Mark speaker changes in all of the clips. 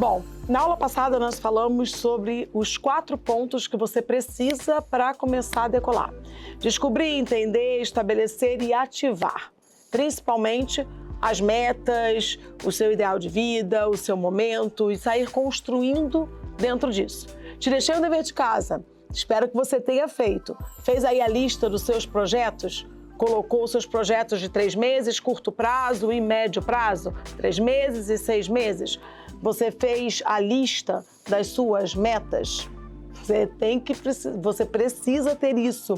Speaker 1: Bom, na aula passada nós falamos sobre os 4 pontos que você precisa para começar a decolar. Descobrir, entender, estabelecer e ativar. Principalmente as metas, o seu ideal de vida, o seu momento e sair construindo dentro disso. Te deixei um dever de casa, espero que você tenha feito. Fez aí a lista dos seus projetos? Colocou os seus projetos de 3 meses, curto prazo e médio prazo, 3 meses e 6 meses. Você fez a lista das suas metas? Você precisa ter isso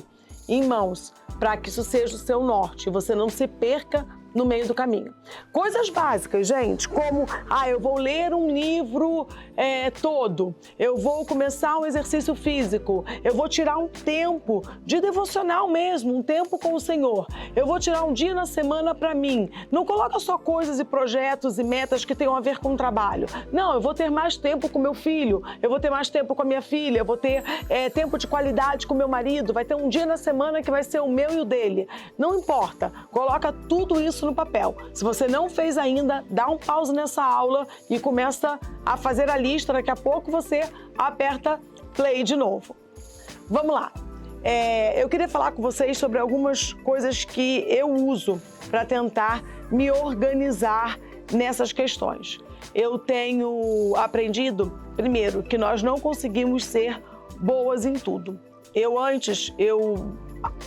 Speaker 1: em mãos para que isso seja o seu norte e você não se perca no meio do caminho. Coisas básicas, gente, como eu vou ler um livro todo, eu vou começar um exercício físico, eu vou tirar um tempo de devocional mesmo, um tempo com o Senhor, eu vou tirar um dia na semana para mim. Não coloca só coisas e projetos e metas que tenham a ver com o trabalho. Não, eu vou ter mais tempo com meu filho, eu vou ter mais tempo com a minha filha, eu vou ter tempo de qualidade com meu marido, vai ter um dia na semana que vai ser o meu e o dele. Não importa, coloca tudo isso no papel. Se você não fez ainda, dá um pause nessa aula e começa a fazer a lista. Daqui a pouco você aperta play de novo. Vamos lá. Eu queria falar com vocês sobre algumas coisas que eu uso para tentar me organizar nessas questões. Eu tenho aprendido, primeiro, que nós não conseguimos ser boas em tudo. Eu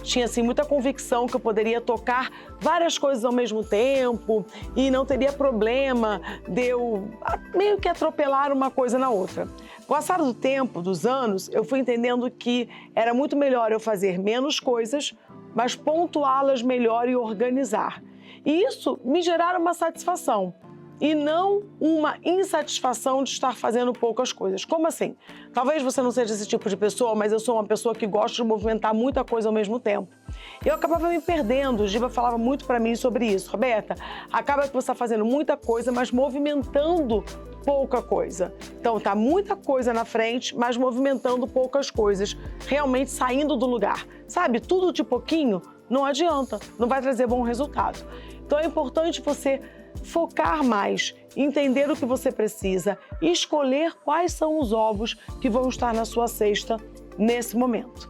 Speaker 1: tinha assim, muita convicção que eu poderia tocar várias coisas ao mesmo tempo e não teria problema de eu meio que atropelar uma coisa na outra. Com o passar do tempo, dos anos, eu fui entendendo que era muito melhor eu fazer menos coisas, mas pontuá-las melhor e organizar. E isso me gerara uma satisfação e não uma insatisfação de estar fazendo poucas coisas. Como assim? Talvez você não seja esse tipo de pessoa, mas eu sou uma pessoa que gosta de movimentar muita coisa ao mesmo tempo. Eu acabava me perdendo, o Giba falava muito para mim sobre isso. Roberta, acaba que você está fazendo muita coisa, mas movimentando pouca coisa. Então tá muita coisa na frente, mas movimentando poucas coisas, realmente saindo do lugar. Sabe, tudo de pouquinho não adianta, não vai trazer bom resultado. Então é importante você focar mais, entender o que você precisa e escolher quais são os ovos que vão estar na sua cesta nesse momento.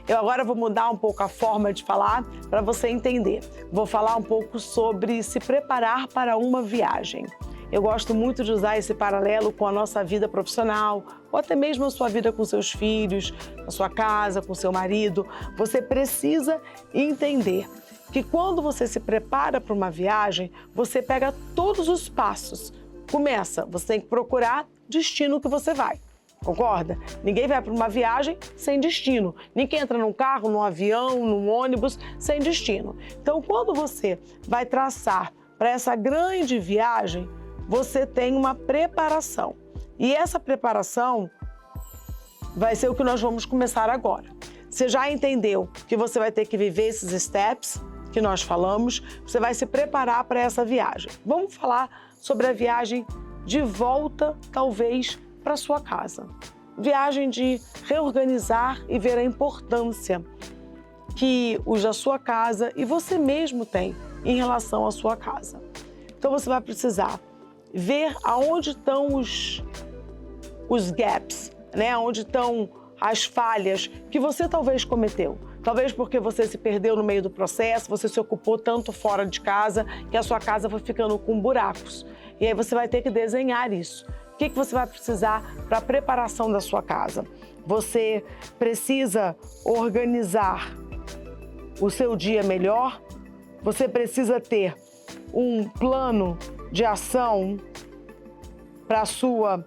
Speaker 1: Eu agora vou mudar um pouco a forma de falar para você entender. Vou falar um pouco sobre se preparar para uma viagem. Eu gosto muito de usar esse paralelo com a nossa vida profissional, ou até mesmo a sua vida com seus filhos, a sua casa, com seu marido. Você precisa entender que quando você se prepara para uma viagem, você pega todos os passos. Começa, você tem que procurar destino que você vai. Concorda? Ninguém vai para uma viagem sem destino. Ninguém entra num carro, num avião, num ônibus sem destino. Então, quando você vai traçar para essa grande viagem, você tem uma preparação. E essa preparação vai ser o que nós vamos começar agora. Você já entendeu que você vai ter que viver esses steps que nós falamos, você vai se preparar para essa viagem. Vamos falar sobre a viagem de volta, talvez, para sua casa. Viagem de reorganizar e ver a importância que os da sua casa e você mesmo tem em relação à sua casa. Então você vai precisar ver aonde estão os gaps, né? Onde estão as falhas que você talvez cometeu. Talvez porque você se perdeu no meio do processo, você se ocupou tanto fora de casa que a sua casa foi ficando com buracos. E aí você vai ter que desenhar isso. O que você vai precisar para a preparação da sua casa? Você precisa organizar o seu dia melhor, você precisa ter um plano de ação para a sua,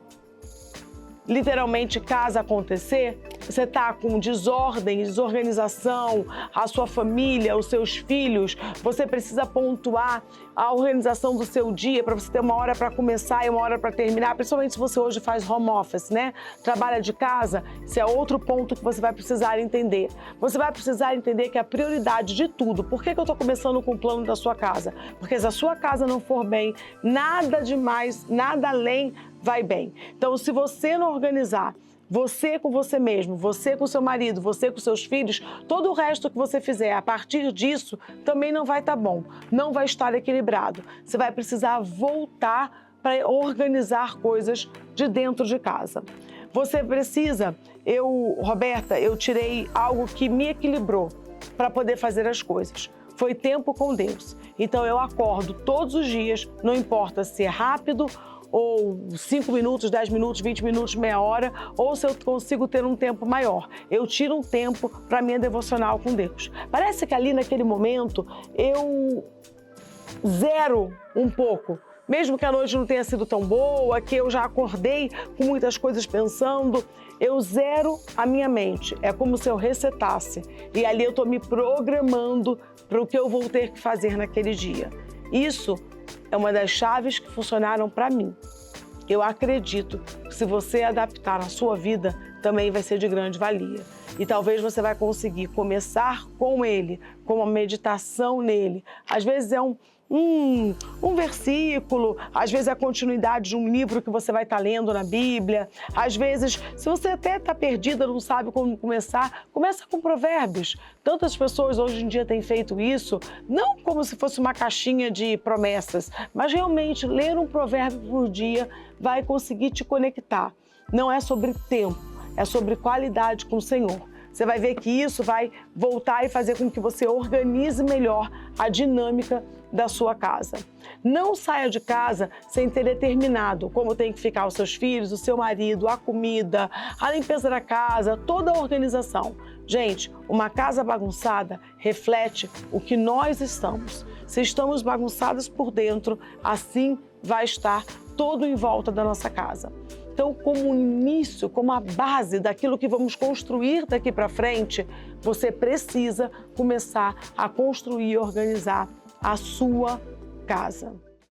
Speaker 1: literalmente, casa acontecer. Você está com desordem, desorganização, a sua família, os seus filhos, você precisa pontuar a organização do seu dia para você ter uma hora para começar e uma hora para terminar, principalmente se você hoje faz home office, né? Trabalha de casa, esse é outro ponto que você vai precisar entender. Você vai precisar entender que a prioridade de tudo, por que eu estou começando com o plano da sua casa? Porque se a sua casa não for bem, nada demais, nada além vai bem. Então, se você não organizar, você com você mesmo, você com seu marido, você com seus filhos, todo o resto que você fizer a partir disso também não vai estar bom, não vai estar equilibrado. Você vai precisar voltar para organizar coisas de dentro de casa. Você precisa, Roberta, eu tirei algo que me equilibrou para poder fazer as coisas. Foi tempo com Deus. Então eu acordo todos os dias, não importa se é rápido ou 5 minutos, 10 minutos, 20 minutos, meia hora, ou se eu consigo ter um tempo maior. Eu tiro um tempo para minha devocional com Deus. Parece que ali naquele momento eu zero um pouco. Mesmo que a noite não tenha sido tão boa, que eu já acordei com muitas coisas pensando, eu zero a minha mente. É como se eu resetasse. E ali eu estou me programando para o que eu vou ter que fazer naquele dia. Isso é uma das chaves que funcionaram para mim. Eu acredito que se você adaptar na sua vida, também vai ser de grande valia. E talvez você vai conseguir começar com ele, com uma meditação nele. Às vezes é um versículo, às vezes é a continuidade de um livro que você vai estar lendo na Bíblia. Às vezes, se você até está perdida, não sabe como começar, começa com Provérbios. Tantas pessoas hoje em dia têm feito isso, não como se fosse uma caixinha de promessas, mas realmente ler um provérbio por dia vai conseguir te conectar. Não é sobre tempo, é sobre qualidade com o Senhor. Você vai ver que isso vai voltar e fazer com que você organize melhor a dinâmica da sua casa. Não saia de casa sem ter determinado como tem que ficar os seus filhos, o seu marido, a comida, a limpeza da casa, toda a organização. Gente, uma casa bagunçada reflete o que nós estamos. Se estamos bagunçados por dentro, assim vai estar todo em volta da nossa casa. Então, como início, como a base daquilo que vamos construir daqui para frente, você precisa começar a construir e organizar a sua casa.